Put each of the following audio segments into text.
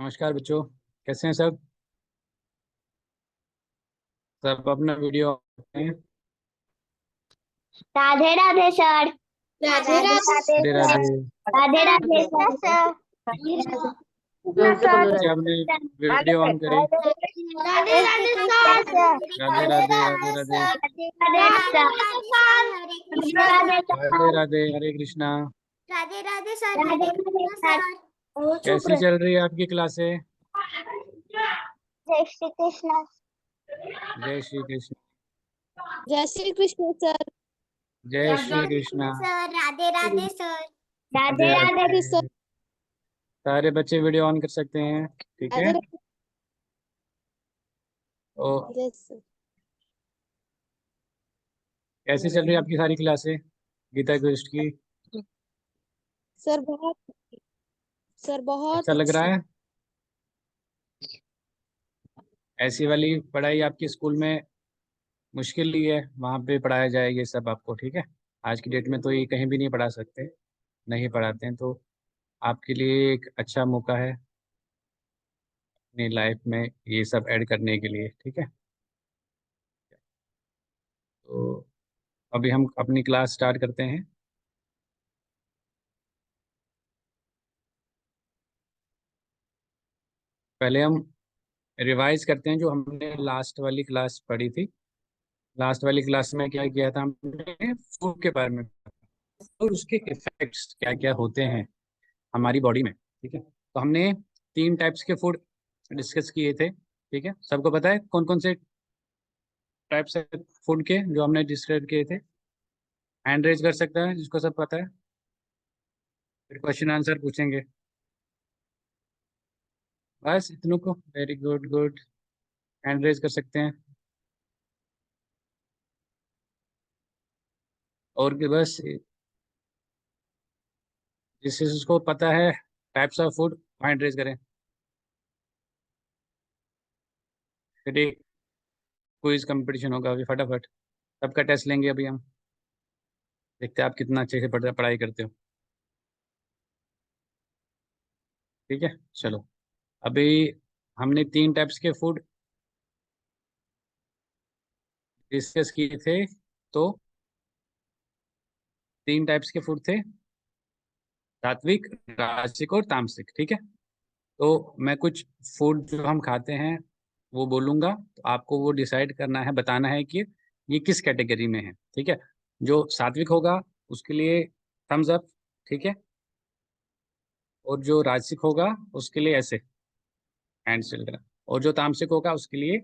नमस्कार बच्चों। कैसे हैं सब? सब अपना वीडियो हैं? राधे राधे सर। राधे राधे। राधे राधे। राधे राधे सर। बच्चे अपने वीडियो ऑन करें। राधे राधे सर। राधे राधे राधे राधे। राधे राधे हरे कृष्णा। राधे राधे सर। हरे कृष्णा सर। कैसी चल रही है आपकी क्लासें? जय श्री कृष्ण। जय श्री कृष्ण। जय श्री कृष्ण सर। जय Shri Krishna. Sir Radhe Radhe sir. Radhe Radhe Radhe Radhe. Sir. सारे बच्चे वीडियो ऑन कर सकते हैं, ठीक है? राधे ओ, राधे सर। कैसी चल रही है आपकी सारी क्लासें गीता क्विस्ट की? सर बहुत अच्छा लग रहा अच्छी। है? ऐसी वाली पढ़ाई आपके स्कूल में मुश्किल ही है, वहाँ पे पढ़ाया जाए ये सब आपको, ठीक है? आज की डेट में तो ये कहीं भी नहीं पढ़ा सकते, नहीं पढ़ाते हैं, तो आपके लिए एक अच्छा मौका है अपनी लाइफ में ये सब ऐड करने के लिए, ठीक है? तो अभी हम अपनी क्लास स्टार्ट करते हैं। पहले हम रिवाइज करते हैं जो हमने लास्ट वाली क्लास पढ़ी थी। लास्ट वाली क्लास में क्या किया था हमने? फूड के बारे में और उसके इफेक्ट्स क्या क्या होते हैं हमारी बॉडी में, ठीक है? तो हमने 3 टाइप्स के फूड डिस्कस किए थे, ठीक है? सबको पता है कौन कौन से टाइप्स है फूड के जो हमने डिस्क्राइब किए थे? हैंड रेज कर सकता है जिसको सब पता है, फिर क्वेश्चन आंसर पूछेंगे। बस इतनों को, very good good. Hand raise कर सकते हैं। और भी बस जिसको पता है types of food, hand raise करें। फिर एक क्विज कंपटीशन होगा अभी फटाफट, सबका टेस्ट लेंगे अभी हम। देखते हैं आप कितना अच्छे से पढ़ाई करते हो, ठीक है? चलो, अभी हमने 3 टाइप्स के फूड डिस्कस किए थे। तो 3 टाइप्स के फूड थे, सात्विक, राजसिक और तामसिक, ठीक है? तो मैं कुछ फूड जो हम खाते हैं वो बोलूँगा, तो आपको वो डिसाइड करना है, बताना है कि ये किस कैटेगरी में है, ठीक है? जो सात्विक होगा उसके लिए थम्स अप, ठीक है? और जो राजसिक होगा उसके लिए ऐसे हैंड स्टिल करना, और जो तामसिक होगा उसके लिए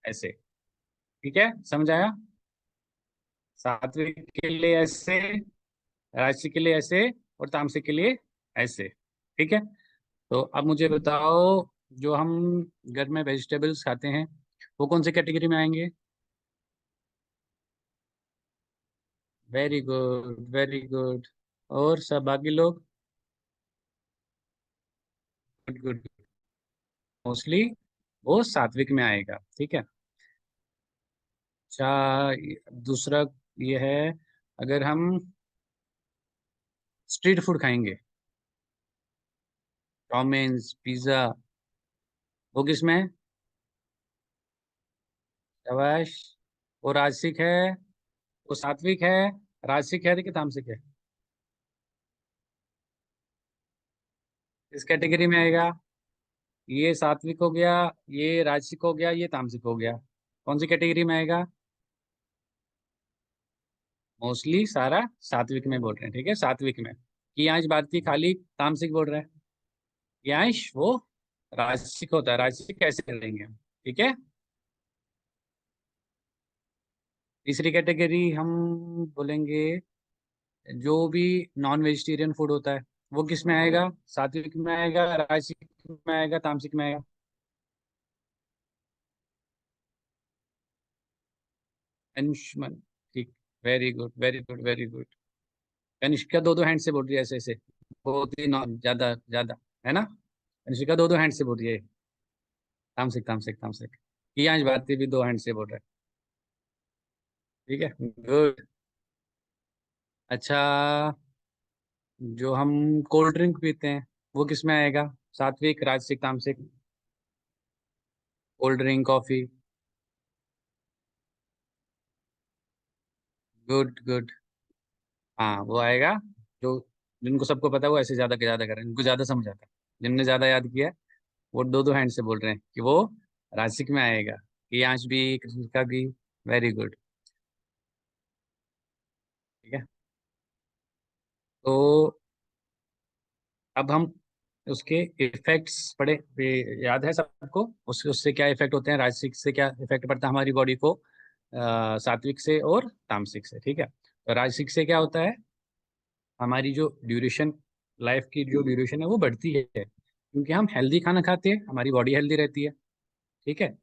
ऐसे, ठीक है? समझ आया? सात्विक के लिए ऐसे, राजसिक के लिए ऐसे, और तामसिक के लिए ऐसे, ठीक है? तो अब मुझे बताओ, जो हम घर में वेजिटेबल्स खाते हैं वो कौन सी कैटेगरी में आएंगे? Very good very good. और सब बाकी लोग? Good good. मोस्टली वो सात्विक में आएगा, ठीक है? अच्छा, दूसरा ये है, अगर हम स्ट्रीट फूड खाएंगे, चाउमीन्स, पिज्ज़ा, वो किस में है? शाबाश। वो राजसिक है, वो सात्विक है, राजसिक है कि तामसिक है? इस कैटेगरी में आएगा। ये सात्विक हो गया, ये राजसिक हो गया, ये तामसिक हो गया। कौन सी कैटेगरी में आएगा? मोस्टली सारा सात्विक में बोल रहे हैं, ठीक है? सात्विक में। कि यहाँ भारती खाली तामसिक बोल रहा है, यांश वो राजसिक होता है। राजसिक कैसे करेंगे हम, ठीक है? तीसरी कैटेगरी हम बोलेंगे, जो भी नॉन वेजिटेरियन फूड होता है वो किस में आएगा? सात्विक में आएगा, राजसिक में आएगा, तामसिक में आएगा? अंशुमन, ठीक। Very good very good very good. Kanishka दो दो हैंड से बोल रही है, ऐसे ऐसे, बहुत ही ज्यादा ज्यादा, है ना? कनिष्का दो दो हैंड से बोल रही है। तामसिक तामसिक तामसिक। कियांश भारती भी 2 हैंड से बोल रहा है, ठीक है? गुड। अच्छा, जो हम कोल्ड ड्रिंक पीते हैं वो किस में आएगा? सात्विक, राजसिक, तामसिक, cold drink, coffee. Good good. हाँ वो आएगा। जो जिनको सबको पता है वो ऐसे ज्यादा के ज्यादा कर रहे हैं, इनको ज्यादा समझ आता है। जिनने ज्यादा याद किया है वो दो दो हैंड से बोल रहे हैं कि वो राजसिक में आएगा। यांश भी, कृतिका भी। Very good. ठीक है। तो अब हम उसके इफेक्ट्स पढ़े। याद है सबको उससे उससे क्या इफेक्ट होते हैं, राजसिक से क्या इफेक्ट पड़ता है हमारी बॉडी को, सात्विक से और तामसिक से। ठीक है। तो राजसिक से क्या होता है, हमारी जो ड्यूरेशन, लाइफ की जो ड्यूरेशन है वो बढ़ती है, क्योंकि हम हेल्दी खाना खाते हैं, हमारी बॉडी हेल्दी रहती है। ठीक है।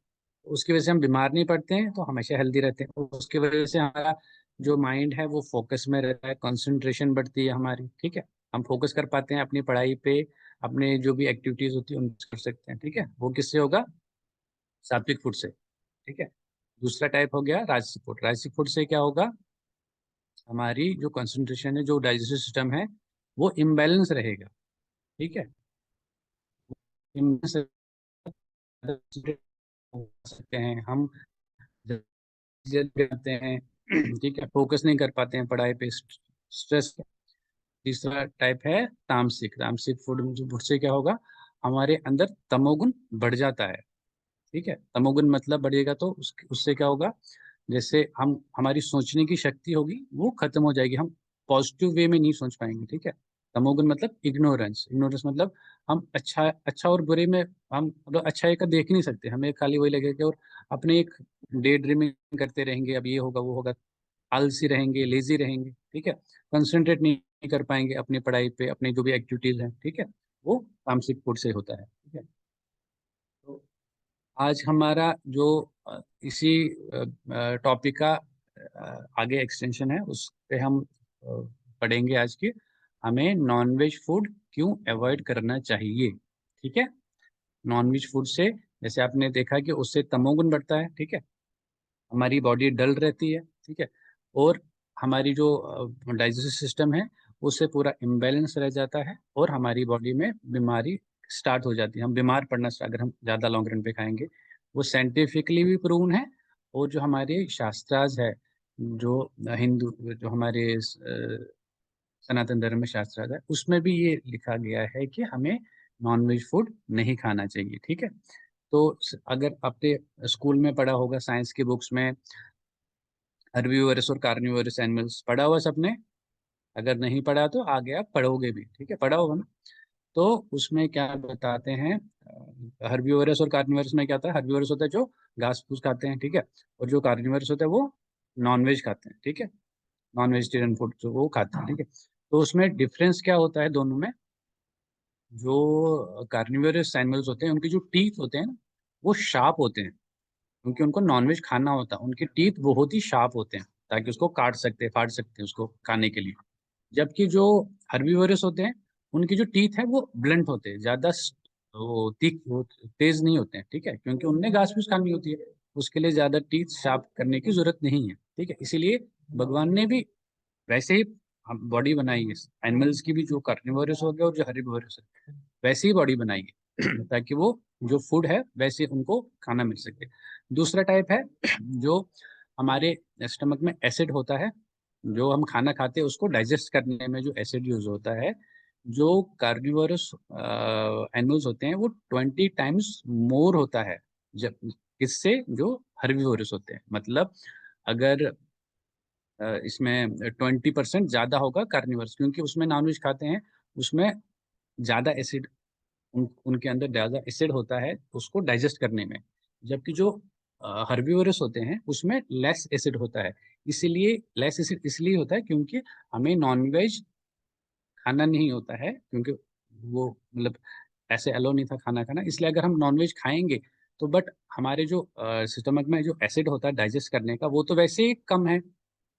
उसकी वजह से हम बीमार नहीं पड़ते हैं, तो हमेशा हेल्दी रहते हैं। उसकी वजह से हमारा जो माइंड है वो फोकस में रहता है, कंसंट्रेशन बढ़ती है हमारी। ठीक है। हम फोकस कर पाते हैं अपनी पढ़ाई पे, अपने जो भी एक्टिविटीज होती है उनसे कर सकते हैं। ठीक है। वो किससे होगा, सात्विक फूड से। ठीक है। दूसरा टाइप हो गया राजसिक फूड। राजसिक फूड से क्या होगा, हमारी जो कंसंट्रेशन है, जो डाइजेस्टिव सिस्टम है, वो इम्बैलेंस रहेगा। ठीक है। imbalance हो सकते हैं हम, जल्दी करते हैं। ठीक है। फोकस नहीं कर पाते हैं पढ़ाई पे, स्ट्रेस। तीसरा टाइप है तामसिक। तामसिक फूड फूड से क्या होगा, हमारे अंदर तमोगुण बढ़ जाता है। ठीक है। तमोगुण मतलब बढ़ेगा तो उससे क्या होगा, जैसे हम, हमारी सोचने की शक्ति होगी वो खत्म हो जाएगी, हम पॉजिटिव वे में नहीं सोच पाएंगे। ठीक है। तमोगुण मतलब इग्नोरेंस। इग्नोरेंस मतलब हम अच्छा अच्छा और बुरे में, हम मतलब अच्छाई का देख नहीं सकते, हमें खाली वही लगेगा और अपने एक डे ड्रीमिंग करते रहेंगे, अब ये होगा वो होगा, आलसी रहेंगे, लेजी रहेंगे। ठीक है। कंसंट्रेट नहीं कर पाएंगे अपनी पढ़ाई पे, अपनी जो भी एक्टिविटीज हैं। ठीक है। वो तामसिक फूड से होता है। ठीक है। तो आज हमारा जो इसी टॉपिक का आगे एक्सटेंशन है, उस पे हम पढ़ेंगे आज की, हमें नॉनवेज फूड क्यों अवॉइड करना चाहिए। ठीक है। नॉनवेज फूड से, जैसे आपने देखा कि उससे तमोगुण बढ़ता है। ठीक है। हमारी बॉडी डल रहती है। ठीक है। और हमारी जो डाइजेस्टिव सिस्टम है उससे पूरा इम्बैलेंस रह जाता है, और हमारी बॉडी में बीमारी स्टार्ट हो जाती है, हम बीमार पड़ना अगर हम ज़्यादा लॉन्ग रन पे खाएंगे। वो साइंटिफिकली भी प्रूवन है, और जो हमारे शास्त्राज है, जो हिंदू, जो हमारे सनातन धर्म में शास्त्राज है, उसमें भी ये लिखा गया है कि हमें नॉनवेज फूड नहीं खाना चाहिए। ठीक है। तो अगर आपने स्कूल में पढ़ा होगा साइंस की बुक्स में, हर्बीवोरस और कार्निवोरस एनिमल्स पढ़ा हुआ सबने। अगर नहीं पढ़ा तो आगे आप पढ़ोगे भी। ठीक है। पढ़ा होगा ना। तो उसमें क्या बताते हैं, हर्बीवोरस और कार्निवोरस में क्या होता है, हर्बीवोरस होता है जो घास फूस खाते हैं। ठीक है। और जो कार्निवोरस होता है वो नॉनवेज खाते हैं। ठीक है। नॉन वेजिटेरियन फूड जो वो खाते हैं। ठीक है। तो उसमें डिफरेंस क्या होता है दोनों में, जो कार्निवोरस एनिमल्स होते हैं उनके जो टीथ होते हैं ना, वो शार्प होते हैं, क्योंकि उनको नॉनवेज खाना होता है, उनके टीथ बहुत ही शार्प होते हैं, ताकि उसको काट सकते, फाड़ सकते हैं उसको खाने के लिए। जबकि जो हर्बीवोरस होते हैं उनके जो टीथ है वो ब्लंट होते हैं, ज्यादा वो तीख, वो तेज नहीं होते हैं। ठीक है। क्योंकि उनने घास फूस खानी होती है, उसके लिए ज्यादा टीथ शार्प करने की जरूरत नहीं है। ठीक है। इसीलिए भगवान ने भी वैसे ही बॉडी बनाई है, एनिमल्स की भी, जो कार्निवोरस हो गया और जो हर्बीवोरस है, वैसे ही बॉडी बनाई है, ताकि वो जो फूड है वैसे उनको खाना मिल सके। दूसरा टाइप है जो हमारे स्टमक में एसिड होता है, जो हम खाना खाते हैं उसको डाइजेस्ट करने में जो एसिड यूज होता है, जो कार्निवोरस एनिमल्स होते हैं वो 20 टाइम्स मोर होता है, जब इससे जो हर्बीवोरस होते हैं। मतलब अगर इसमें 20% ज़्यादा होगा कार्निवर्स, क्योंकि उसमें नॉनवेज खाते हैं, उसमें ज़्यादा एसिड, उनके अंदर ज़्यादा एसिड होता है उसको डाइजेस्ट करने में। जबकि जो हर्बीवोरस होते हैं उसमें लेस एसिड होता है। इसीलिए लेस एसिड इसलिए होता है क्योंकि हमें नॉनवेज खाना नहीं होता है, क्योंकि वो मतलब ऐसे अलो नहीं था खाना खाना, इसलिए अगर हम नॉनवेज खाएंगे तो बट हमारे जो स्टमक में जो एसिड होता है डाइजेस्ट करने का, वो तो वैसे ही कम है,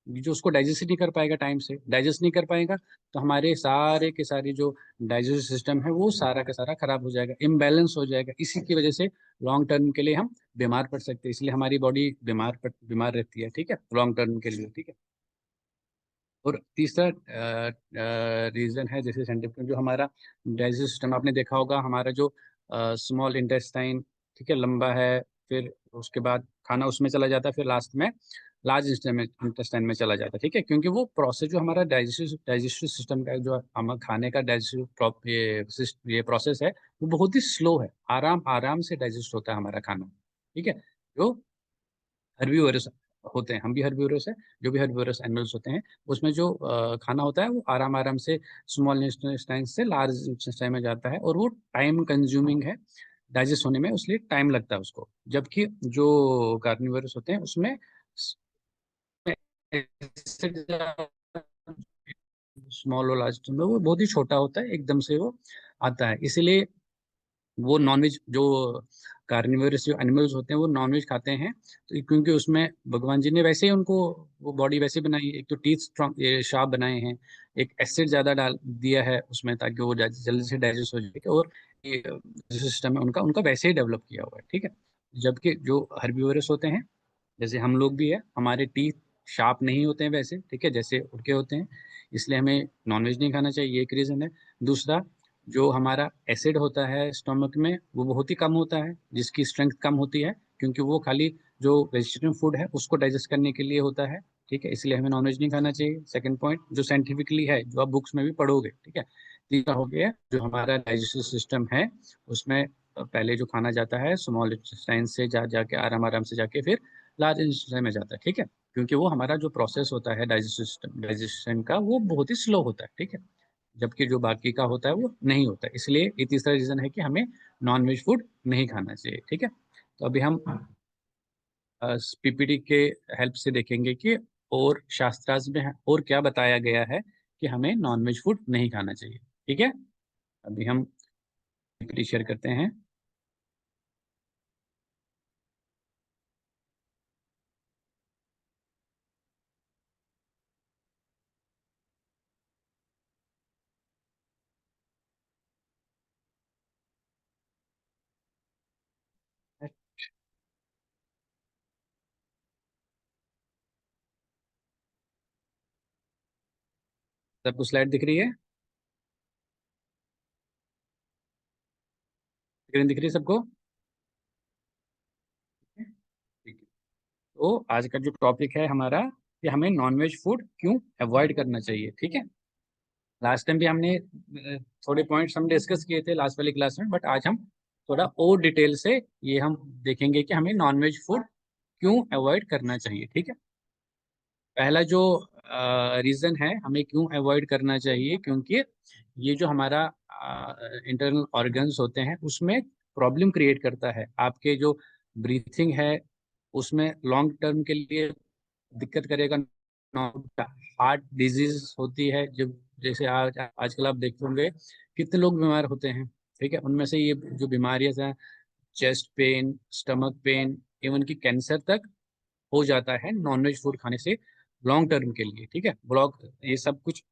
जो उसको डाइजेस्ट नहीं कर पाएगा, टाइम से डाइजेस्ट नहीं कर पाएगा, तो हमारे सारे के सारे जो डाइजेस्टिव सिस्टम है वो सारा का सारा खराब हो जाएगा, इम्बैलेंस हो जाएगा। इसी की वजह से लॉन्ग टर्म के लिए हम बीमार पड़ सकते हैं, इसलिए हमारी बॉडी बीमार रहती है। ठीक है। लॉन्ग टर्म के लिए। ठीक है। और तीसरा रीजन है जैसे साइंटिफिक, जो हमारा डाइजेस्टिव सिस्टम, आपने देखा होगा हमारा जो स्मॉल इंटेस्टाइन, ठीक है, लंबा है, फिर उसके बाद खाना उसमें चला जाता है, फिर लास्ट में लार्ज इंटेस्टाइन में चला जाता है, ठीक है, क्योंकि वो प्रोसेस जो हमारा डाइजेस्टिव सिस्टम का, जो हम खाने का डाइजेस्टिव ये प्रोसेस है, वो बहुत ही स्लो है, आराम आराम से डाइजेस्ट होता है हमारा खाना, ठीक है। जो हर्बीवोरस होते हैं, हम भी हर्बीवोरस है, जो भी हर्बीवोरस एनिमल्स होते हैं, उसमें जो खाना होता है वो आराम आराम से स्मॉल इंटेस्टाइन से लार्ज इंटेस्टाइन में जाता है, और वो टाइम कंज्यूमिंग है डाइजेस्ट होने में, उसलिए टाइम लगता है उसको। जबकि जो कार्निवोरस होते हैं उसमें स्मॉल और लार्ज में वो बहुत ही छोटा होता है, एकदम से वो आता है, इसीलिए वो नॉनवेज, जो कार्निवोरस जो एनिमल्स होते हैं वो नॉनवेज खाते हैं, तो क्योंकि उसमें भगवान जी ने वैसे ही उनको वो बॉडी वैसे बनाई है, एक तो टीथ स्ट्रॉन्ग शार्प बनाए हैं, एक एसिड ज्यादा डाल दिया है उसमें ताकि वो जल्दी से डाइजेस्ट हो जाए, और ये जो सिस्टम है उनका उनका वैसे ही डेवलप किया हुआ है, ठीक है। जबकि जो हर्बीवोरस होते हैं, जैसे हम लोग भी है, हमारे टीथ शार्प नहीं होते हैं वैसे, ठीक है, जैसे उनके होते हैं, इसलिए हमें नॉनवेज नहीं खाना चाहिए, ये एक रीज़न है। दूसरा, जो हमारा एसिड होता है स्टमक में वो बहुत ही कम होता है, जिसकी स्ट्रेंथ कम होती है, क्योंकि वो खाली जो वेजिटेरियन फूड है उसको डाइजेस्ट करने के लिए होता है, ठीक है, इसलिए हमें नॉनवेज नहीं खाना चाहिए। सेकंड पॉइंट जो साइंटिफिकली है, जो आप बुक्स में भी पढ़ोगे, ठीक है। तीसरा हो गया, जो हमारा डाइजेस्टिव सिस्टम है उसमें पहले जो खाना जाता है स्मॉल इंटेस्टाइन से जाके आराम आराम से जाके फिर लार्ज इंटेस्टाइन में जाता है, ठीक है, क्योंकि वो हमारा जो प्रोसेस होता है डाइजेशन का वो बहुत ही स्लो होता है, ठीक है, जबकि जो बाकी का होता है वो नहीं होता है, इसलिए ये तीसरा रीजन है कि हमें नॉन वेज फूड नहीं खाना चाहिए, ठीक है। तो अभी हम पीपीटी के हेल्प से देखेंगे कि और शास्त्रार्थ में और क्या बताया गया है कि हमें नॉन वेज फूड नहीं खाना चाहिए, ठीक है। अभी हम पीपीटी शेयर करते हैं। सबको स्लाइड दिख रही है? स्क्रीन दिख रही है सबको? ठीक है। तो आज का जो टॉपिक है हमारा, कि हमें नॉनवेज फूड क्यों अवॉइड करना चाहिए, ठीक है। लास्ट टाइम भी हमने थोड़े पॉइंट्स हम डिस्कस किए थे लास्ट वाली क्लास में, बट आज हम थोड़ा और डिटेल से ये हम देखेंगे कि हमें नॉनवेज फूड क्यों अवॉइड करना चाहिए, ठीक है। पहला जो रीज़न है हमें क्यों अवॉइड करना चाहिए, क्योंकि ये जो हमारा इंटरनल ऑर्गन्स होते हैं उसमें प्रॉब्लम क्रिएट करता है, आपके जो ब्रीथिंग है उसमें लॉन्ग टर्म के लिए दिक्कत करेगा। हार्ट डिजीज होती है, जब जैसे आज आजकल आप देखते होंगे कितने लोग बीमार होते हैं, ठीक है, उनमें से ये जो बीमारियां हैं, chest pain, stomach pain, even की कैंसर तक हो जाता है नॉनवेज फूड खाने से लॉन्ग टर्म के लिए, ठीक है। ब्लॉक, ये सब कुछ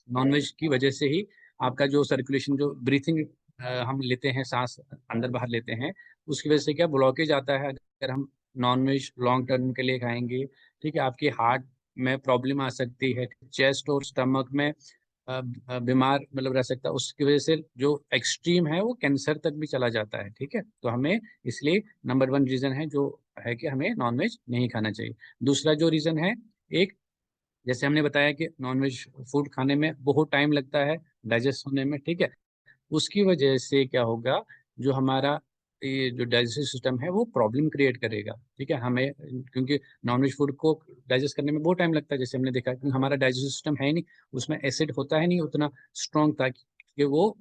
नॉनवेज की वजह से ही आपका जो सर्कुलेशन, जो ब्रीथिंग हम लेते हैं, सांस अंदर बाहर लेते हैं, उसकी वजह से क्या ब्लॉकेज आता है अगर हम नॉनवेज लॉन्ग टर्म के लिए खाएंगे, ठीक है। आपकी हार्ट में प्रॉब्लम आ सकती है, चेस्ट और स्टमक में बीमार मतलब रह सकता है, उसकी वजह से जो एक्सट्रीम है वो कैंसर तक भी चला जाता है, ठीक है। तो हमें इसलिए नंबर वन रीजन है जो है कि हमें नॉनवेज नहीं खाना चाहिए। दूसरा जो रीजन है, एक, जैसे हमने बताया कि नॉनवेज फूड खाने में बहुत टाइम लगता है डाइजेस्ट होने में, ठीक है, उसकी वजह से क्या होगा, जो हमारा ये जो डाइजेस्टिव सिस्टम है वो प्रॉब्लम क्रिएट करेगा, ठीक है, हमें, क्योंकि नॉनवेज फूड को डाइजेस्ट करने में बहुत टाइम लगता है, जैसे हमने देखा, क्योंकि हमारा डाइजेस्टिव सिस्टम है नहीं, उसमें एसिड होता है नहीं उतना स्ट्रॉन्ग, ताकि वो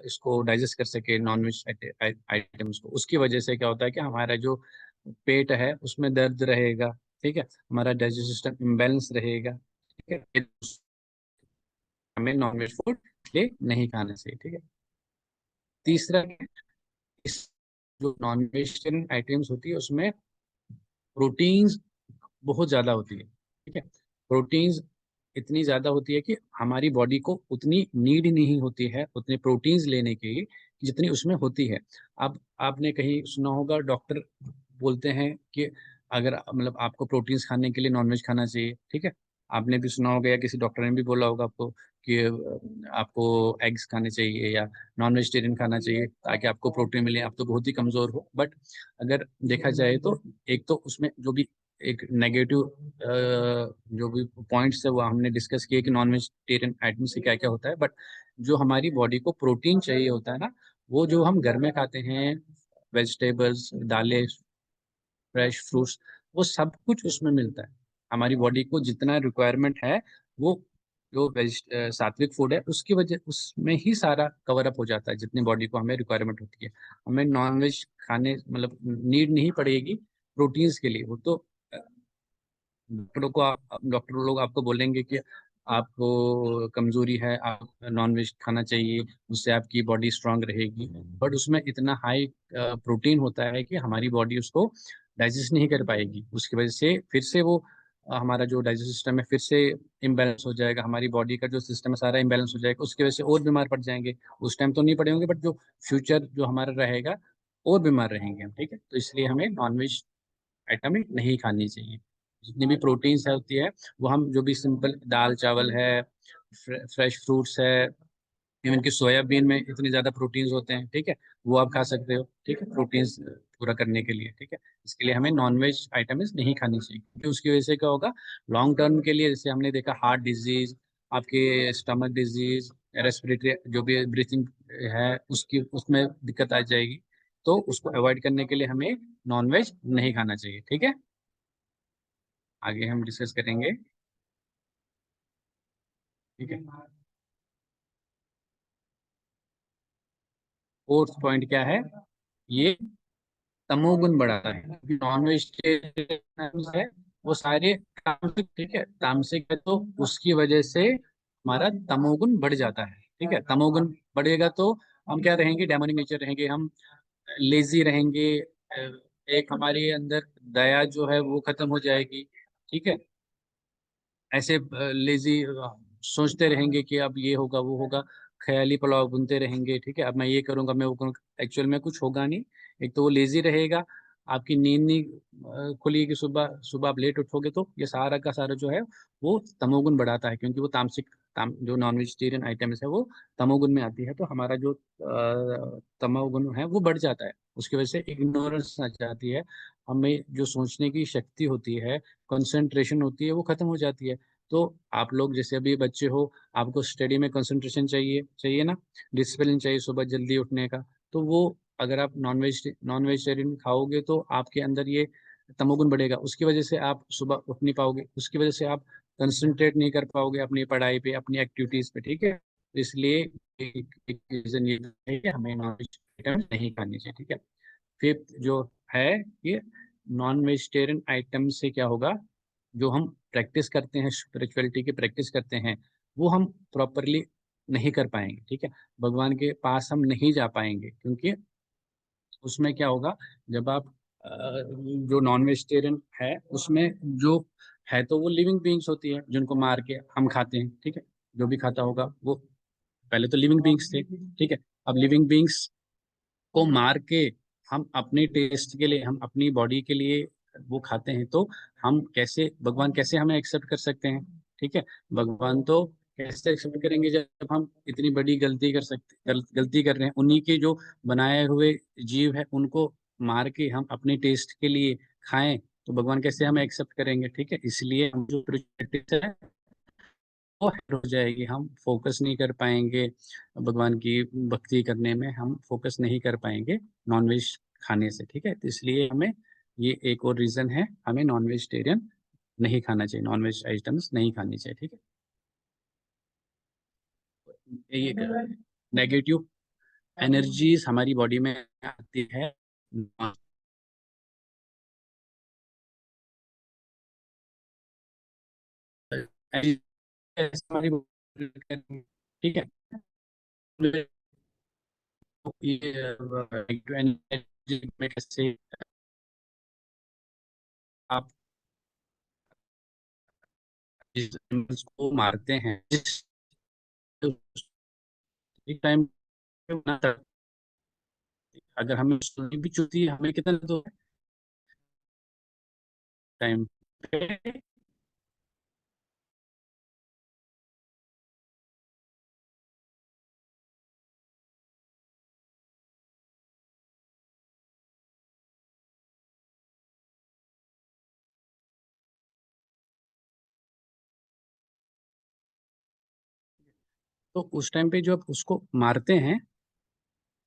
इसको डाइजेस्ट कर सके नॉनवेज आइटम्स को, उसकी वजह से क्या होता है कि हमारा जो पेट है उसमें दर्द रहेगा, ठीक है, हमारा डाइजेस्टिव सिस्टम इम्बेलेंस रहेगा, ठीक है, हमें नॉनवेज फूड इसलिए नहीं खाना चाहिए, ठीक है। तीसरा, इस जो नॉन वेजिटेरियन आइटम्स होती है उसमें प्रोटीन्स बहुत ज़्यादा होती है, ठीक है, प्रोटीन्स इतनी ज़्यादा होती है कि हमारी बॉडी को उतनी नीड नहीं होती है उतने प्रोटीन्स लेने की जितनी उसमें होती है। अब आपने कहीं सुना होगा डॉक्टर बोलते हैं कि अगर मतलब आपको प्रोटीन्स खाने के लिए नॉनवेज खाना चाहिए, ठीक है, आपने भी सुना होगा या किसी डॉक्टर ने भी बोला होगा आपको कि आपको एग्स खाने चाहिए या नॉन वेजिटेरियन खाना चाहिए ताकि आपको प्रोटीन मिले, आप तो बहुत ही कमज़ोर हो। बट अगर देखा जाए तो एक तो उसमें जो भी एक नेगेटिव जो भी पॉइंट्स है वो हमने डिस्कस किए कि नॉन वेजिटेरियन आइटम से क्या क्या होता है। बट जो हमारी बॉडी को प्रोटीन चाहिए होता है ना, वो जो हम घर में खाते हैं, वेजिटेबल्स, दालें, फ्रेश फ्रूट्स, वो सब कुछ उसमें मिलता है। हमारी बॉडी को जितना रिक्वायरमेंट है वो जो सात्विक फूड है उसकी वजह उसमें ही सारा कवर अप हो जाता है, जितनी बॉडी को हमें रिक्वायरमेंट होती है। हमें नॉन वेज खाने मतलब नीड नहीं पड़ेगी प्रोटीन्स के लिए। वो तो डॉक्टर लोग आपको बोलेंगे कि आपको कमजोरी है, आप नॉन वेज खाना चाहिए, उससे आपकी बॉडी स्ट्रांग रहेगी। बट उसमें इतना हाई प्रोटीन होता है कि हमारी बॉडी उसको डाइजेस्ट नहीं कर पाएगी। उसकी वजह से फिर से वो हमारा जो डाइजेस्ट सिस्टम है फिर से इम्बैलेंस हो जाएगा, हमारी बॉडी का जो सिस्टम है सारा इम्बैलेंस हो जाएगा। उसकी वजह से और बीमार पड़ जाएंगे। उस टाइम तो नहीं पड़े होंगे बट जो फ्यूचर जो हमारा रहेगा और बीमार रहेंगे हम। ठीक है, तो इसलिए हमें नॉन वेज आइटम नहीं खानी चाहिए। जितनी भी प्रोटीन्स है होती है वो हम जो भी सिंपल दाल चावल है, फ्रेश फ्रूट्स है, इवन कि सोयाबीन में इतने ज़्यादा प्रोटीन्स होते हैं। ठीक है, वो आप खा सकते हो। ठीक है, प्रोटीन्स पूरा करने के लिए। ठीक है, इसके लिए हमें नॉन वेज आइटम्स नहीं खानी चाहिए क्योंकि उसकी वजह से क्या होगा लॉन्ग टर्म के लिए, जैसे हमने देखा हार्ट डिजीज, आपके स्टमक डिजीज, रेस्पिरेटरी जो भी ब्रीथिंग है उसकी उसमें दिक्कत आ जाएगी। तो उसको अवॉइड करने के लिए हमें नॉन वेज नहीं खाना चाहिए। ठीक है, आगे हम डिस्कस करेंगे। ठीक है, फोर्थ पॉइंट क्या है, ये तमोगुण बढ़ाता है क्योंकि नॉन वेजिटेरियन है वो सारे तामसिक। ठीक है, तामसिक है तो उसकी वजह से हमारा तमोगुण बढ़ जाता है। ठीक है, तमोगुण बढ़ेगा तो हम क्या रहेंगे, डेमोनिक नेचर रहेंगे, हम लेजी रहेंगे। एक हमारे अंदर दया जो है वो खत्म हो जाएगी। ठीक है, ऐसे लेजी सोचते रहेंगे कि अब ये होगा वो होगा, ख्याली पुलाव बुनते रहेंगे। ठीक है, अब मैं ये करूंगा मैं वो करूँगा, एक्चुअल में कुछ होगा नहीं। एक तो वो लेजी रहेगा, आपकी नींद नहीं खुलेगी, सुबह सुबह आप लेट उठोगे तो ये सारा का सारा जो है वो तमोगुण बढ़ाता है क्योंकि वो जो नॉन वेजिटेरियन आइटम्स है वो तमोगुण में आती है। तो हमारा जो तमोगुण है वो बढ़ जाता है। उसकी वजह से इग्नोरेंस आ जाती है, हमें जो सोचने की शक्ति होती है, कंसंट्रेशन होती है, वो खत्म हो जाती है। तो आप लोग जैसे अभी बच्चे हो, आपको स्टडी में कंसंट्रेशन चाहिए चाहिए ना, डिसिप्लिन चाहिए सुबह जल्दी उठने का। तो वो अगर आप नॉन वेजिटेरियन खाओगे तो आपके अंदर ये तमोगुण बढ़ेगा, उसकी वजह से आप सुबह उठ नहीं पाओगे, उसकी वजह से आप कंसंट्रेट नहीं कर पाओगे अपनी पढ़ाई पे, अपनी एक्टिविटीज पे। ठीक है, तो इसलिए एक रीजन ये है कि हमें नॉन वेजिटेरियन नहीं खानी चाहिए। ठीक है, फिफ्थ जो है ये नॉन वेजिटेरियन आइटम से क्या होगा, जो हम प्रैक्टिस करते हैं, स्पिरिचुअलिटी की प्रैक्टिस करते हैं, वो हम प्रॉपरली नहीं कर पाएंगे। ठीक है, भगवान के पास हम नहीं जा पाएंगे क्योंकि उसमें क्या होगा, जब आप जो नॉन वेजिटेरियन है उसमें जो है तो वो लिविंग बीइंग्स होती है जिनको मार के हम खाते हैं। ठीक है, जो भी खाता होगा वो पहले तो लिविंग बीइंग्स थे। ठीक है, अब लिविंग बीइंग्स को मार के हम अपने टेस्ट के लिए, हम अपनी बॉडी के लिए वो खाते हैं, तो हम कैसे, भगवान कैसे हमें एक्सेप्ट कर सकते हैं। ठीक है, भगवान तो कैसे एक्सेप्ट करेंगे जब हम इतनी बड़ी गलती गलती कर रहे हैं, उन्हीं के जो बनाए हुए जीव है उनको मार के हम अपने टेस्ट के लिए खाएं, तो भगवान कैसे हमें एक्सेप्ट करेंगे। ठीक है, इसलिए हम जो प्रैक्टिस है वो हिट हो जाएगी, हम फोकस नहीं कर पाएंगे भगवान की भक्ति करने में, हम फोकस नहीं कर पाएंगे नॉन वेज खाने से। ठीक है, तो इसलिए हमें ये एक और रीज़न है, हमें नॉन वेजिटेरियन नहीं खाना चाहिए, नॉन वेज आइटम्स नहीं खानी चाहिए। ठीक है, ये नेगेटिव एनर्जीज हमारी बॉडी में आती है। हमारी ठीक है, ये नेगेटिव एनर्जी में कैसे आप जिस एनिमल्स को मारते हैं, जिस टाइम पे बनाता है, अगर हमें सुई भी चुभती है हमें कितना तो टाइम पे तो उस टाइम पे जब उसको मारते हैं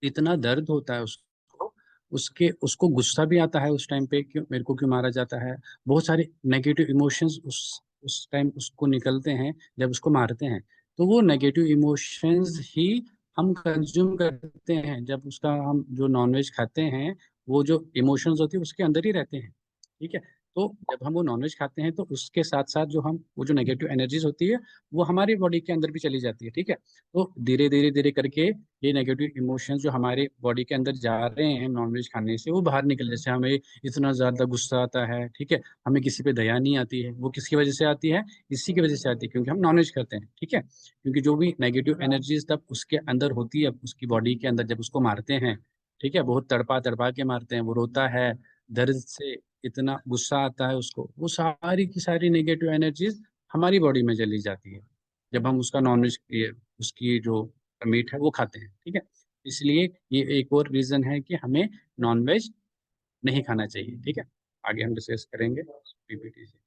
इतना दर्द होता है उसको, उसके उसको गुस्सा भी आता है उस टाइम पे, क्यों मेरे को क्यों मारा जाता है। बहुत सारे नेगेटिव इमोशंस उस टाइम उसको निकलते हैं जब उसको मारते हैं। तो वो नेगेटिव इमोशंस ही हम कंज्यूम करते हैं जब उसका हम जो नॉनवेज खाते हैं। वो जो इमोशंस होती है उसके अंदर ही रहते हैं, ठीक है। तो जब हम वो नॉनवेज खाते हैं तो उसके साथ साथ जो हम वो जो नेगेटिव एनर्जीज होती है वो हमारी बॉडी के अंदर भी चली जाती है, ठीक है। तो धीरे धीरे धीरे करके ये नेगेटिव इमोशंस जो हमारे बॉडी के अंदर जा रहे हैं नॉनवेज खाने से वो बाहर निकल, जैसे हमें इतना ज़्यादा गुस्सा आता है, ठीक है, हमें किसी पे दया नहीं आती है, वो किसकी वजह से आती है, इसी की वजह से आती है क्योंकि हम नॉनवेज करते हैं, ठीक है। क्योंकि जो भी नेगेटिव एनर्जीज तब उसके अंदर होती है उसकी बॉडी के अंदर जब उसको मारते हैं, ठीक है, बहुत तड़पा तड़पा के मारते हैं, वो रोता है दर्द से, इतना गुस्सा आता है उसको, वो सारी की सारी नेगेटिव एनर्जीज हमारी बॉडी में चली जाती है जब हम उसका नॉनवेज उसकी जो मीट है वो खाते हैं, ठीक है। इसलिए ये एक और रीजन है कि हमें नॉनवेज नहीं खाना चाहिए, ठीक है। आगे हम डिस्कस करेंगे पीपीटी से।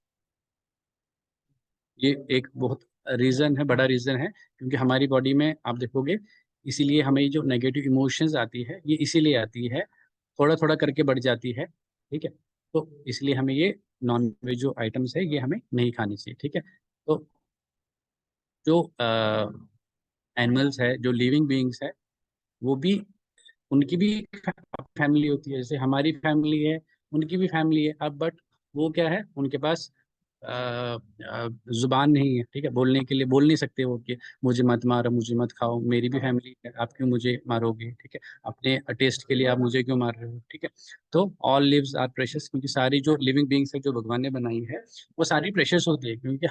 ये एक बहुत रीजन है, बड़ा रीजन है, क्योंकि हमारी बॉडी में आप देखोगे, इसीलिए हमें ये जो नेगेटिव इमोशंस आती है ये इसीलिए आती है, थोड़ा थोड़ा करके बढ़ जाती है, ठीक है। तो इसलिए हमें ये नॉन वेज जो आइटम्स है ये हमें नहीं खानी चाहिए, ठीक है। तो जो एनिमल्स है, जो लिविंग बीइंग्स है, वो भी, उनकी भी फैमिली होती है, जैसे हमारी फैमिली है उनकी भी फैमिली है। अब बट वो क्या है, उनके पास जुबान नहीं है, ठीक है, बोलने के लिए बोल नहीं सकते वो कि मुझे मत मारो, मुझे मत खाओ, मेरी भी फैमिली है, आप क्यों मुझे मारोगे, ठीक है, अपने टेस्ट के लिए आप मुझे क्यों मार रहे हो, ठीक है। तो ऑल लिव्स आर प्रेशियस, क्योंकि सारी जो लिविंग बीइंग्स है जो भगवान ने बनाई है वो सारी प्रेशियस होती है, क्योंकि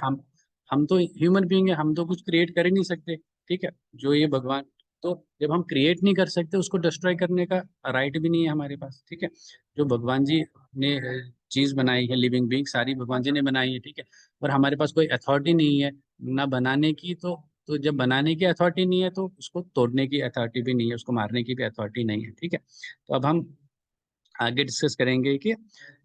हम तो ह्यूमन बीइंग है, हम तो कुछ क्रिएट कर ही नहीं सकते, ठीक है। जो ये भगवान, तो जब हम क्रिएट नहीं कर सकते उसको डिस्ट्रॉय करने का राइट भी नहीं है हमारे पास, ठीक है। जो भगवान जी ने चीज बनाई है, लिविंग बीइंग सारी भगवान जी ने बनाई है, ठीक है। पर हमारे पास कोई अथॉरिटी नहीं है ना बनाने की, तो जब बनाने की अथॉरिटी नहीं है तो उसको तोड़ने की अथॉरिटी भी नहीं है, उसको मारने की भी अथॉरिटी नहीं है, ठीक है। तो अब हम आगे डिस्कस करेंगे कि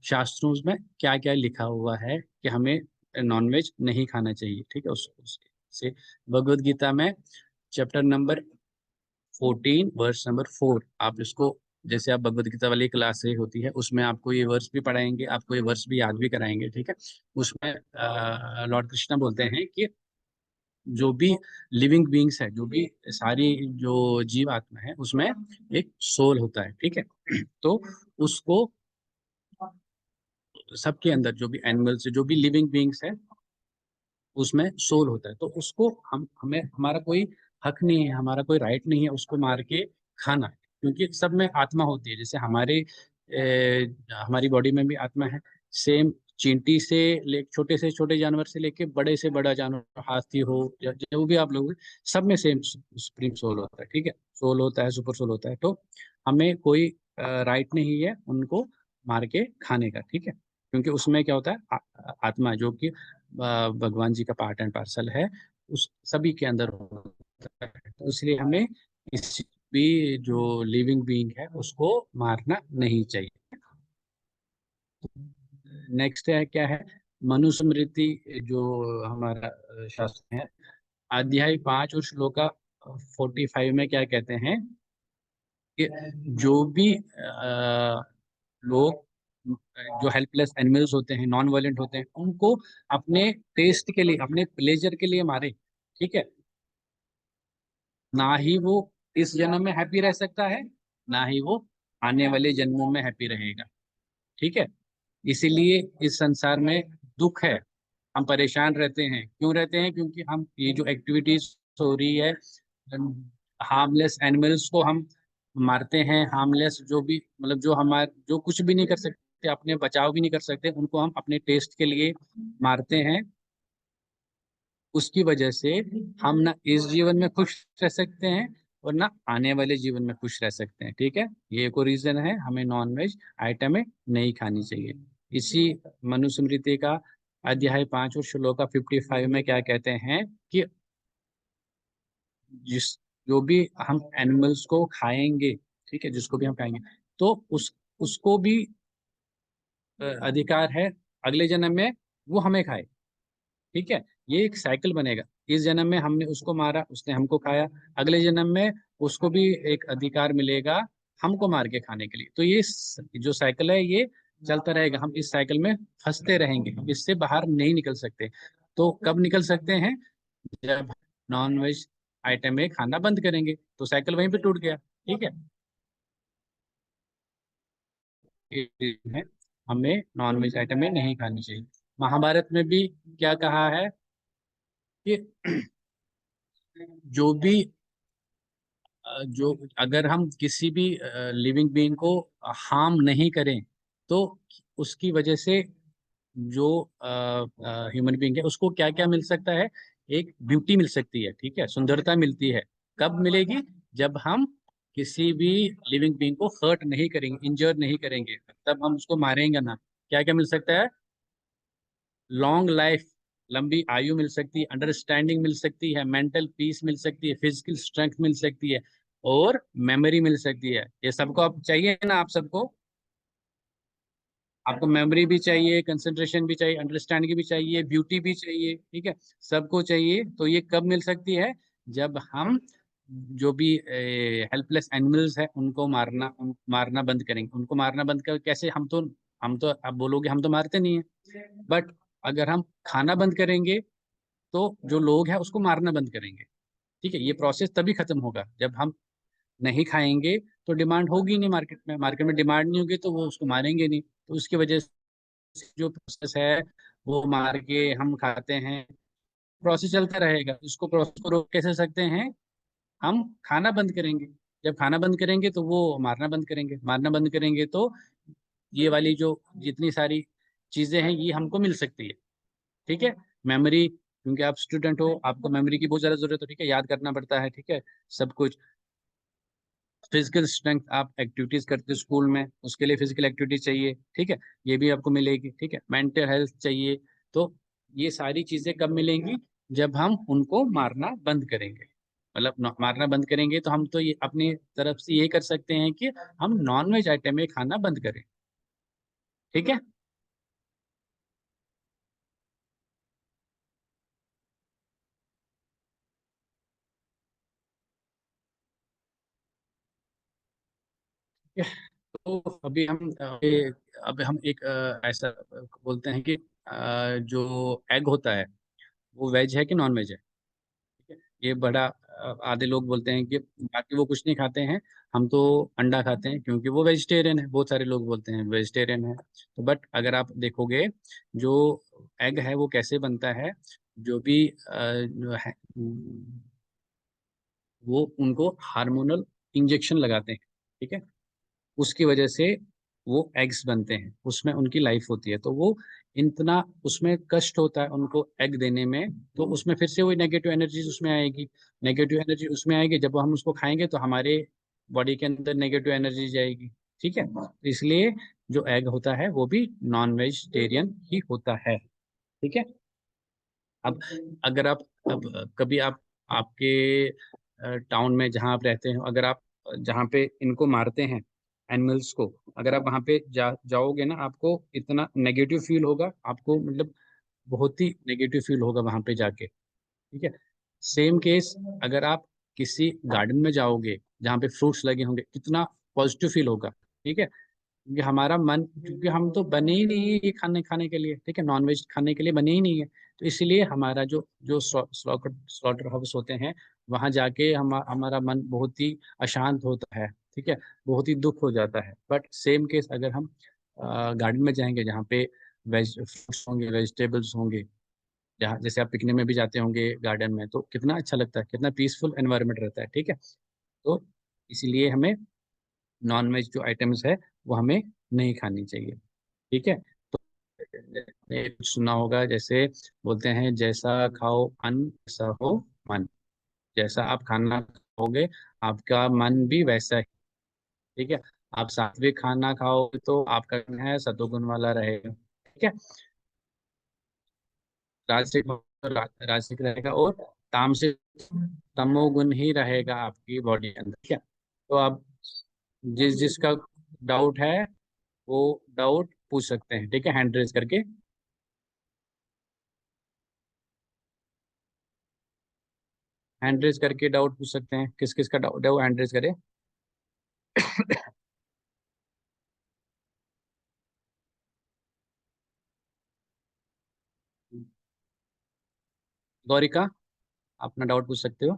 शास्त्रों में क्या क्या लिखा हुआ है कि हमें नॉनवेज नहीं खाना चाहिए, ठीक है। उससे भगवद गीता में चैप्टर नंबर 14 वर्स नंबर 4, आप इसको, जैसे आप भगवद गीता वाली क्लास से होती है उसमें आपको ये वर्स भी पढ़ाएंगे, आपको ये वर्स भी याद भी कराएंगे, ठीक है। उसमें लॉर्ड कृष्णा बोलते हैं कि जो भी लिविंग बीइंग्स है, जो भी सारी जो जीव आत्मा है उसमें एक सोल होता है, ठीक है। तो उसको, सबके अंदर जो भी एनिमल्स जो भी लिविंग बीइंग्स है उसमें सोल होता है, तो उसको हमें हमारा कोई हक नहीं है, हमारा कोई राइट नहीं है उसको मार के खाना, क्योंकि सब में आत्मा होती है, जैसे हमारी बॉडी में भी आत्मा है। सेम चींटी से ले, छोटे से छोटे जानवर से लेके बड़े से बड़ा जानवर, हाथी हो या जो भी आप लोग, सब में सेम सुप्रीम सोल होता है, ठीक है, सोल होता है, सुपर सोल होता है। तो हमें कोई राइट नहीं है उनको मार के खाने का, ठीक है, क्योंकि उसमें क्या होता है, आत्मा जो कि भगवान जी का पार्ट एंड पार्सल है, उस सभी के अंदर होता है। तो इसलिए हमें किसी भी जो लिविंग बीइंग है उसको मारना नहीं चाहिए। नेक्स्ट है क्या है, मनुस्मृति, जो हमारा शास्त्र है, अध्याय 5 और श्लोका 45 में क्या कहते हैं कि जो भी लोग जो हेल्पलेस एनिमल्स होते हैं, नॉन वायलेंट होते हैं, उनको अपने टेस्ट के लिए, अपने प्लेजर के लिए मारे, ठीक है, ना ही वो इस जन्म में हैप्पी रह सकता है, ना ही वो आने वाले जन्मों में हैप्पी रहेगा, ठीक है। इसीलिए इस संसार में दुख है, हम परेशान रहते हैं, क्यों रहते हैं, क्योंकि हम ये जो एक्टिविटीज हो रही है, हार्मलेस एनिमल्स को हम मारते हैं, हार्मलेस जो भी, मतलब जो हमारे, जो कुछ भी नहीं कर सकते, अपने बचाव भी नहीं कर सकते, उनको हम अपने टेस्ट के लिए मारते हैं। उसकी वजह से हम ना इस जीवन में खुश रह सकते हैं और ना आने वाले जीवन में खुश रह सकते हैं, ठीक है। ये एक और रीजन है हमें नॉन वेज आइटमें नहीं खानी चाहिए। इसी मनुस्मृति का अध्याय 5 और श्लोका 55 में क्या कहते हैं कि जिस जो भी हम एनिमल्स को खाएंगे, ठीक है, जिसको भी हम खाएंगे, तो उसको भी अधिकार है अगले जन्म में वो हमें खाए, ठीक है। ये एक साइकिल बनेगा, इस जन्म में हमने उसको मारा, उसने हमको खाया, अगले जन्म में उसको भी एक अधिकार मिलेगा हमको मार के खाने के लिए। तो ये जो साइकिल है ये चलता रहेगा, हम इस साइकिल में फंसते रहेंगे, हम इससे बाहर नहीं निकल सकते। तो कब निकल सकते हैं? जब नॉन वेज आइटम में खाना बंद करेंगे, तो साइकिल वहीं पे टूट गया। ठीक है, है हमें नॉन वेज आइटम में नहीं खानी चाहिए। महाभारत में भी क्या कहा है कि जो भी जो अगर हम किसी भी लिविंग बीइंग को हार्म नहीं करें, तो उसकी वजह से जो ह्यूमन बीइंग है उसको क्या क्या मिल सकता है? एक ब्यूटी मिल सकती है, ठीक है, सुंदरता मिलती है। कब मिलेगी? जब हम किसी भी लिविंग बीइंग को हर्ट नहीं करेंगे, इंजर नहीं करेंगे, तब हम उसको मारेंगे ना। क्या क्या मिल सकता है? लॉन्ग लाइफ, लंबी आयु मिल सकती है, अंडरस्टैंडिंग मिल सकती है, मेंटल पीस मिल सकती है, फिजिकल स्ट्रेंथ मिल सकती है, और मेमोरी मिल सकती है। ये सबको आप चाहिए ना? आप सबको, आपको मेमोरी भी चाहिए, कंसंट्रेशन भी चाहिए, अंडरस्टैंडिंग भी चाहिए, ब्यूटी भी चाहिए, ठीक है, सबको चाहिए। तो ये कब मिल सकती है? जब हम जो भी हेल्पलेस एनिमल्स है उनको मारना बंद करेंगे। उनको मारना बंद कर कैसे? हम तो अब बोलोगे हम तो मारते नहीं है, बट अगर हम खाना बंद करेंगे तो जो लोग हैं उसको मारना बंद करेंगे। ठीक है, ये प्रोसेस तभी खत्म होगा जब हम नहीं खाएंगे, तो डिमांड होगी नहीं मार्केट में, मार्केट में डिमांड नहीं होगी तो वो उसको मारेंगे नहीं। तो उसकी वजह से जो प्रोसेस है वो मार के हम खाते हैं, प्रोसेस चलता रहेगा। उसको प्रोसेस को रोक कैसे सकते हैं? हम खाना बंद करेंगे। जब खाना बंद करेंगे तो वो मारना बंद करेंगे, मारना बंद करेंगे तो ये वाली जो जितनी सारी चीजें हैं ये हमको मिल सकती है। ठीक है, मेमोरी, क्योंकि आप स्टूडेंट हो, आपको मेमोरी की बहुत ज्यादा जरूरत है, ठीक है, याद करना पड़ता है, ठीक है, सब कुछ। फिजिकल स्ट्रेंथ, आप एक्टिविटीज करते हो स्कूल में, उसके लिए फिजिकल एक्टिविटीज चाहिए, ठीक है, ये भी आपको मिलेगी। ठीक है, मेंटल हेल्थ चाहिए। तो ये सारी चीजें कब मिलेंगी? जब हम उनको मारना बंद करेंगे। मतलब मारना बंद करेंगे तो हम तो ये अपनी तरफ से ये कर सकते हैं कि हम नॉन वेज आइटम में खाना बंद करें। ठीक है, तो अभी हम अब हम एक ऐसा बोलते हैं कि जो एग होता है वो वेज है कि नॉन वेज है? ठीक है, ये बड़ा आधे लोग बोलते हैं कि बाकी वो कुछ नहीं खाते हैं, हम तो अंडा खाते हैं क्योंकि वो वेजिटेरियन है। बहुत सारे लोग बोलते हैं वेजिटेरियन है। तो बट अगर आप देखोगे जो एग है वो कैसे बनता है, जो भी जो है वो उनको हार्मोनल इंजेक्शन लगाते हैं, ठीक है, उसकी वजह से वो एग्स बनते हैं, उसमें उनकी लाइफ होती है। तो वो इतना उसमें कष्ट होता है उनको एग देने में, तो उसमें फिर से वही नेगेटिव एनर्जी उसमें आएगी। नेगेटिव एनर्जी उसमें आएगी, जब हम उसको खाएंगे तो हमारे बॉडी के अंदर नेगेटिव एनर्जी जाएगी। ठीक है, तो इसलिए जो एग होता है वो भी नॉन वेजिटेरियन ही होता है। ठीक है, अब अगर आप अब कभी आप आपके टाउन में जहाँ आप रहते हैं, अगर आप जहाँ पे इनको मारते हैं एनिमल्स को, अगर आप वहाँ पे जाओगे ना, आपको इतना नेगेटिव फील होगा, आपको मतलब बहुत ही नेगेटिव फील होगा वहाँ पे जाके। ठीक है, सेम केस अगर आप किसी गार्डन में जाओगे जहाँ पे फ्रूट्स लगे होंगे, कितना पॉजिटिव फील होगा। ठीक है, क्योंकि हमारा मन, क्योंकि हम तो बने ही नहीं है ये खाने खाने के लिए, ठीक है, नॉन वेज खाने के लिए बने ही नहीं है। तो इसलिए हमारा जो जो स्लॉटर हाउस होते हैं वहां जाके हमारा मन बहुत ही अशांत होता है। ठीक है, बहुत ही दुख हो जाता है। बट सेम केस अगर हम गार्डन में जाएंगे जहाँ पे वेज फ्रूट्स होंगे, वेजिटेबल्स होंगे, जहाँ जैसे आप पिकनिक में भी जाते होंगे गार्डन में, तो कितना अच्छा लगता है, कितना पीसफुल एनवायरनमेंट रहता है। ठीक है, तो इसीलिए हमें नॉन वेज जो आइटम्स है वो हमें नहीं खानी चाहिए। ठीक है, तो आपने कुछ सुना होगा, जैसे बोलते हैं जैसा खाओ अन्न वैसा हो मन। जैसा आप खाना खाओगे आपका मन भी वैसा ही। ठीक है, आप सात्विक खाना खाओगे तो आपका मन है सतोगुण वाला रहेगा। ठीक है, राजसिक राजसिक रहेगा, और तामसिक तमोगुण ही रहेगा आपकी बॉडी के अंदर। ठीक है, तो आप जिस जिसका डाउट है वो डाउट पूछ सकते हैं, ठीक है, हैंड रेज करके। हैंड रेज करके डाउट पूछ सकते हैं। किस किस का डाउट है वो हैंड रेज करे। गौरिका, आप अपना डाउट पूछ सकते हो।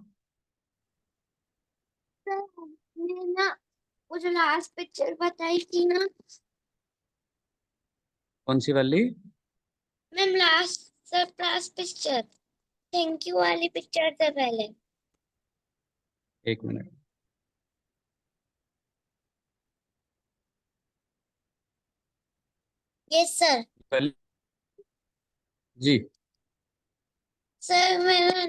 सर हमने ना वो जो लास्ट पिक्चर बताई थी ना कौन सी वाली? Ma'am, last picture thank you वाली पिक्चर से पहले। एक मिनट। Yes sir. पहले जी, सर मैंने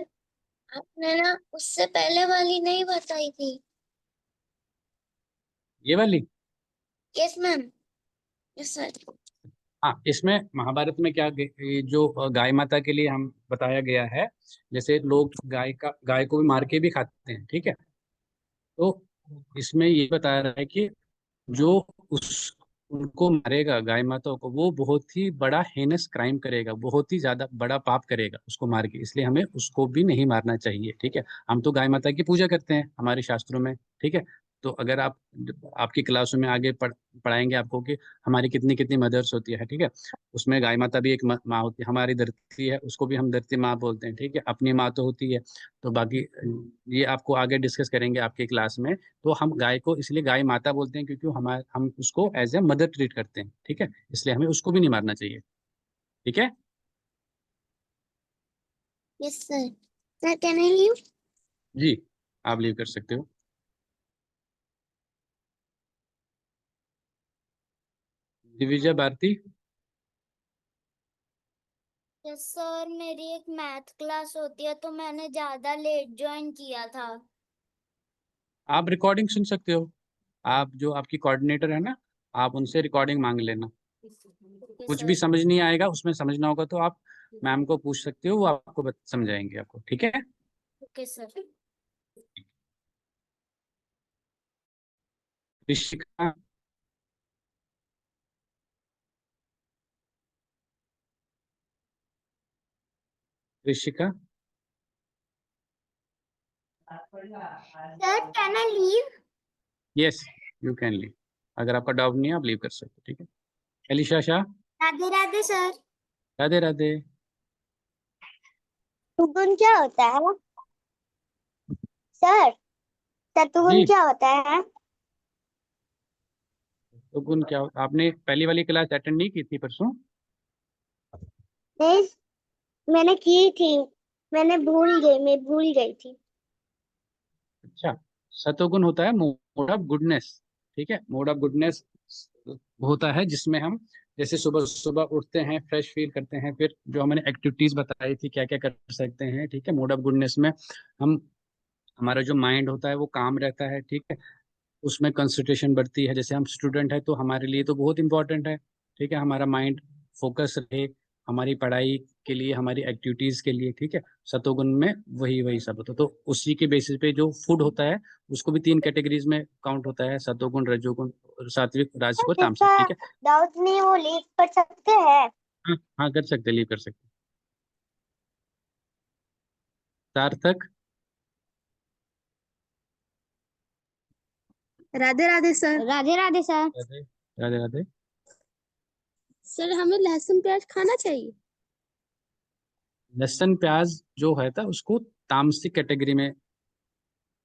आपने ना उससे पहले वाली नहीं बताई थी। ये वाली। Yes ma'am. Yes sir. हाँ, इसमें महाभारत में क्या ये जो गाय माता के लिए हम बताया गया है। जैसे लोग गाय को भी मार के भी खाते हैं, ठीक है। तो इसमें ये बताया रहा है कि जो उस उनको मारेगा गाय माता को, वो बहुत ही बड़ा हेनस क्राइम करेगा, बहुत ही ज्यादा बड़ा पाप करेगा उसको मार के। इसलिए हमें उसको भी नहीं मारना चाहिए, ठीक है। हम तो गाय माता की पूजा करते हैं हमारे शास्त्रों में, ठीक है। तो अगर आपकी क्लासों में आगे पढ़ाएंगे आपको कि हमारी कितनी कितनी मदर्स होती है, ठीक है। उसमें गाय माता भी एक माँ होती है। हमारी धरती है, उसको भी हम धरती माँ बोलते हैं, ठीक है। अपनी माँ तो होती है। तो बाकी ये आपको आगे डिस्कस करेंगे आपके क्लास में। तो हम गाय को इसलिए गाय माता बोलते हैं क्योंकि हम उसको एज ए मदर ट्रीट करते हैं, ठीक है। इसलिए हमें उसको भी नहीं मारना चाहिए, ठीक है। Yes sir. Sir can I leave? जी, आप लीव कर सकते हो। दिविजय भारती। यस सर, मेरी एक मैथ क्लास होती है तो मैंने ज्यादा लेट ज्वाइन किया था। आप रिकॉर्डिंग सुन सकते हो। आप जो आपकी कोऑर्डिनेटर है ना, आप उनसे रिकॉर्डिंग मांग लेना। ओके कुछ भी सर। समझ नहीं आएगा, उसमें समझना होगा तो आप मैम को पूछ सकते हो, वो आपको समझाएंगे आपको, ठीक है। Okay sir. Rishika. Rishika. Sir can I leave? Yes, you can leave. अगर आपका डाउट नहीं है आप लीव कर सकते हो, ठीक है। एलिशा शाह। राधे राधे सर। राधे राधे। शतुगुण क्या होता है सर? शतुगुण जी, क्या होता है? तो गुण क्या आपने पहली वाली क्लास अटेंड नहीं की थी परसों? नहीं, मैंने की थी। मैं भूल गई थी। अच्छा, सतोगुण होता है मोड ऑफ गुडनेस, ठीक है। मोड ऑफ गुडनेस होता है जिसमें हम जैसे सुबह सुबह उठते हैं, फ्रेश फील करते हैं, फिर जो हमने एक्टिविटीज बताई थी क्या क्या कर सकते हैं, ठीक है। मोड ऑफ गुडनेस में हम हमारा जो माइंड होता है वो काम रहता है, ठीक है। उसमें कंसंट्रेशन बढ़ती है। जैसे हम स्टूडेंट है तो हमारे लिए तो बहुत इंपॉर्टेंट है, ठीक है, हमारा माइंड फोकस रहे हमारी पढ़ाई के लिए, हमारी एक्टिविटीज के लिए, ठीक है। सतोगुण में वही वही सब होता है। तो उसी के बेसिस पे जो फूड होता है उसको भी तीन कैटेगरीज में काउंट होता है: सतोगुण, रजोगुण, सात्विक, राजसिक और तामसिक, जिसका ठीक है। डाउट नहीं वो लीव कर सकते हैं? हाँ हाँ, कर सकते, लीव कर सकते। सार्थक। Radhe Radhe sir. Radhe Radhe sir. Radhe Radhe Radhe. Sir हमें लहसुन प्याज खाना चाहिए? लहसुन प्याज जो है था उसको तामसिक कैटेगरी में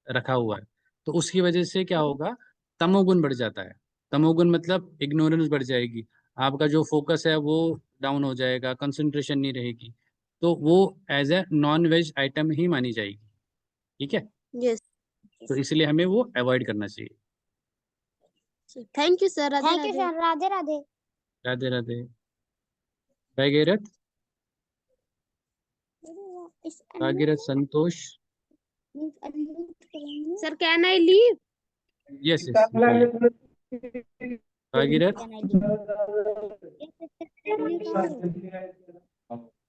रखा हुआ है। तो उसकी वजह से क्या होगा, तमोगुण बढ़ जाता है। तमोगुण मतलब इग्नोरेंस बढ़ जाएगी, आपका जो फोकस है वो डाउन हो जाएगा, कंसंट्रेशन नहीं रहेगी। तो वो as a non veg item ही मानी जाएगी, ठीक है। यस। तो इसलिए हमें वो अवॉइड करना चाहिए। Thank you sir. Radhe thank you Radhe. Sir. Radhe Radhe. Radhe Radhe. Bhagirath. Bhagirath Santosh. Sir can I leave? Yes yes, Bhagirath.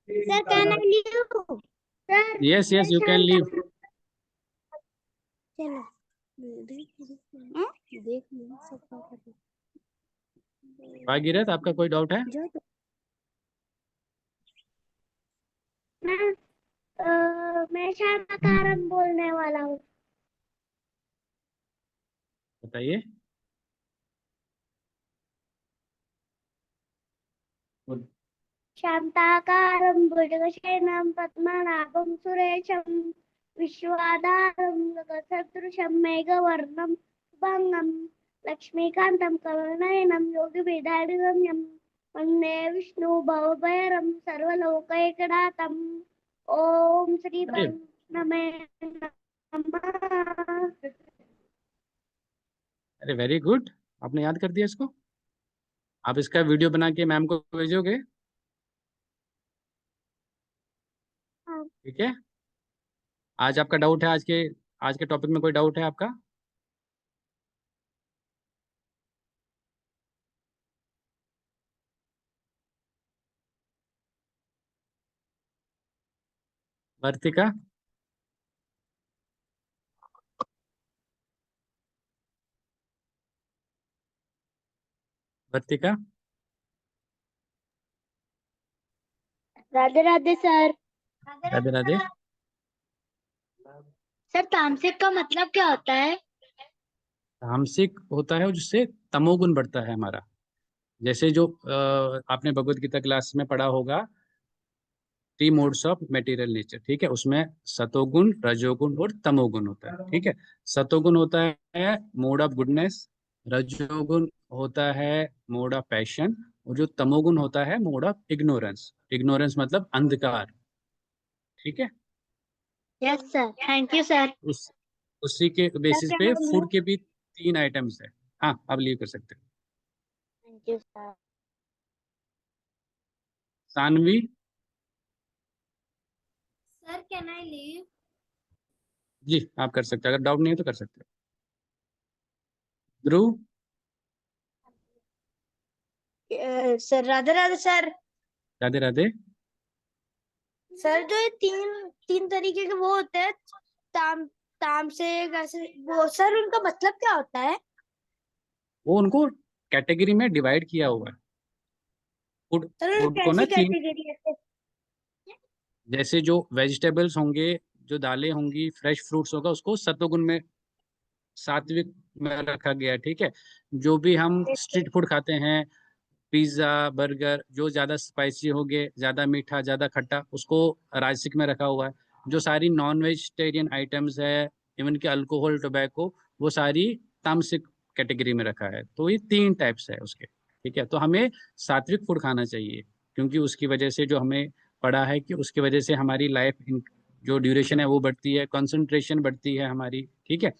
Sir can I leave? Sir yes yes, you can शांत। लीव। चलो। देख लो सब क्या कर रहे भागीरथ, आपका कोई डाउट है? हैं। जो मैं शाकाहारम बोलने वाला हूँ। बताइए। शांताकारं भुजगशयनं पद्मनाभं सुरेशं विश्वाधारं गगनसदृशं मेघवर्णं शुभांगं लक्ष्मीकान्तं कमलनयनं योगिभिर्दारिगम्यं वन्दे विष्णु भवभयहरं सर्वलोकैकनाथम्। ओम श्री अरे नमे नमः। अरे वेरी गुड, आपने याद कर दिया इसको। आप इसका वीडियो बना के मैम को भेजोगे? हाँ। ठीक है। आज आपका डाउट है, आज के टॉपिक में कोई डाउट है आपका? वर्तिका? वर्तिका? राधे राधे सर। राधे राधे। सर तामसिक का मतलब क्या होता है? तामसिक होता है जिससे तमोगुण बढ़ता है हमारा। जैसे जो आपने भगवत गीता क्लास में पढ़ा होगा, 3 मोड्स ऑफ मेटीरियल नेचर, ठीक है, उसमें सतोगुण, रजोगुण और तमोगुण होता है। ठीक है। सतोगुण होता है मोड ऑफ गुडनेस, रजोगुण होता है मोड ऑफ पैशन, और जो तमोगुण होता है मोड ऑफ इग्नोरेंस। इग्नोरेंस मतलब अंधकार। ठीक है। Yes sir, thank you sir. उस उसी के सर बेसिस क्या पे नाम है? फूड के भी 3 आइटम्स है। हाँ, आप लीव कर सकते हो। Thank you sir. Saanvi? Sir can I leave? जी, आप कर सकते हो, अगर डाउट नहीं है तो कर सकते हो। Dhruv? Sir Radhe Radhe sir. Radhe Radhe. Sir जो ये तीन तीन तरीके के वो होते हैं, ताम तामसिक ऐसे, वो सर उनका मतलब क्या होता है? वो उनको कैटेगरी में डिवाइड किया हुआ है। फूड सर फूड को ना कैसी 3, कैटेगरी है? जैसे जो वेजिटेबल्स होंगे, जो दालें होंगी, फ्रेश फ्रूट्स होगा, उसको सत्वगुण में, सात्विक में रखा गया है। ठीक है। जो भी हम स्ट्रीट फूड खाते हैं, पिज्ज़ा, बर्गर, जो ज़्यादा स्पाइसी हो गए, ज़्यादा मीठा, ज़्यादा खट्टा, उसको राजसिक में रखा हुआ है। जो सारी नॉन वेजिटेरियन आइटम्स है, इवन कि अल्कोहल, टोबैको, वो सारी तामसिक कैटेगरी में रखा है। तो ये 3 टाइप्स है उसके। ठीक है। तो हमें सात्विक फूड खाना चाहिए, क्योंकि उसकी वजह से जो हमें पड़ा है कि उसकी वजह से हमारी लाइफ जो ड्यूरेशन है वो बढ़ती है, कंसंट्रेशन बढ़ती है हमारी। ठीक है।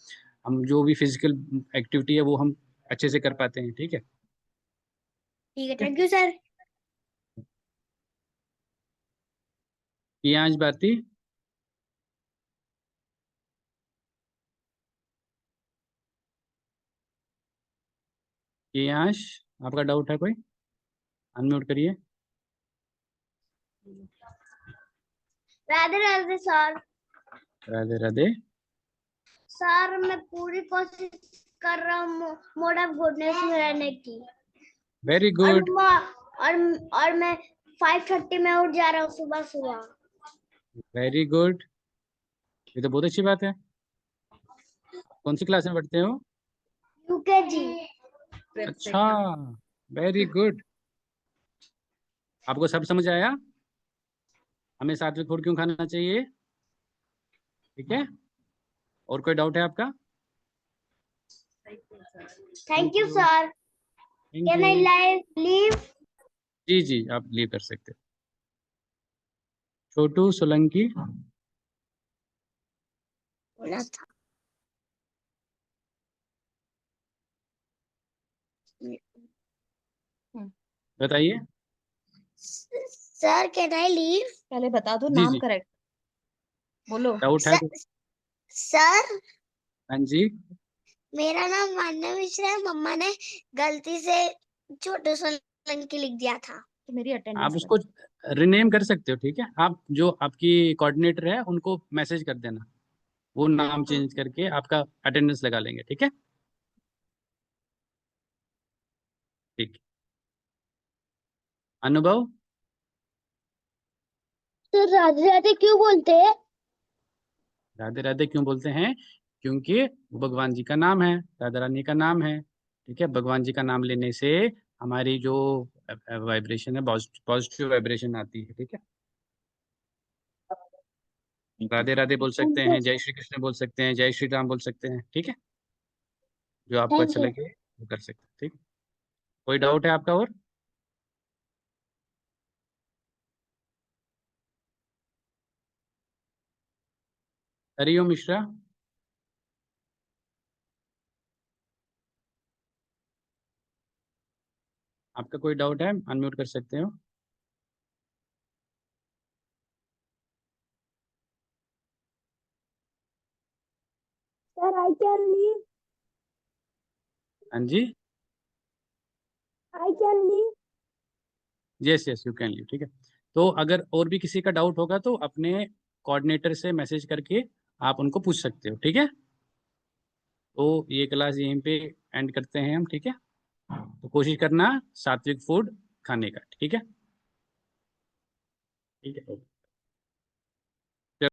हम जो भी फिजिकल एक्टिविटी है वो हम अच्छे से कर पाते हैं। ठीक है। ठीक है, thank you sir. Priyansh Bharti? Priyansh, आपका डाउट है कोई? अनम्यूट करिए। राधे राधे सर। राधे राधे। सर मैं पूरी कोशिश कर रहा हूँ मोड ऑफ गुडनेस में रहने की। वेरी और गुड। और मैं 5:30 में उठ जा रहा हूँ सुबह सुबह। Very good. ये तो बहुत अच्छी बात है। कौन सी क्लास में पढ़ते हो? यूकेजी। अच्छा, वेरी गुड। आपको सब समझ आया? हमें सात्विक फूड क्यों खाना चाहिए? ठीक है। और कोई डाउट है आपका? Thank thank you you. Sir. Thank can you. I leave? जी जी, आप लीव कर सकते हो। छोटू सोलंकी? बोला था। बताइए। Sir can I leave? पहले बता दो जी नाम जी, करेक्ट बोलो। डाउट है तो। सर हाँ जी। मेरा नाम मान्या मिश्रा है, मम्मा ने गलती से छोटू सोलंकी लिख दिया था। तो मेरी आप अटेंडेंस उसको रिनेम कर सकते हो। ठीक है। आप जो आपकी कोऑर्डिनेटर है उनको मैसेज कर देना, वो नाम चेंज करके आपका अटेंडेंस लगा लेंगे। ठीक है। ठीक है। अनुभव? तो राधे राधे क्यों बोलते हैं? राधे राधे क्यों बोलते हैं? क्योंकि भगवान जी का नाम है, राधा रानी का नाम है। ठीक है, भगवान जी का नाम लेने से हमारी जो वाइब्रेशन है, पॉजिटिव वाइब्रेशन आती है। ठीक है, राधे राधे बोल सकते थैंक यू हैं, जय श्री कृष्ण बोल सकते हैं, जय श्री राम बोल सकते हैं। ठीक है, जो आपको थैंक अच्छा यू लगे वो कर सकते हैं। ठीक है, कोई डाउट है आपका और? हरिओम मिश्रा, आपका कोई डाउट है? अनम्यूट कर सकते हो। सर आई कैन लीव हाँ जी, I can leave yes yes you can leave. ठीक है, तो अगर और भी किसी का डाउट होगा तो अपने कोऑर्डिनेटर से मैसेज करके आप उनको पूछ सकते हो। ठीक है, तो ये क्लास यहीं पे एंड करते हैं हम। ठीक है, तो कोशिश करना सात्विक फूड खाने का। ठीक है, ठीक है।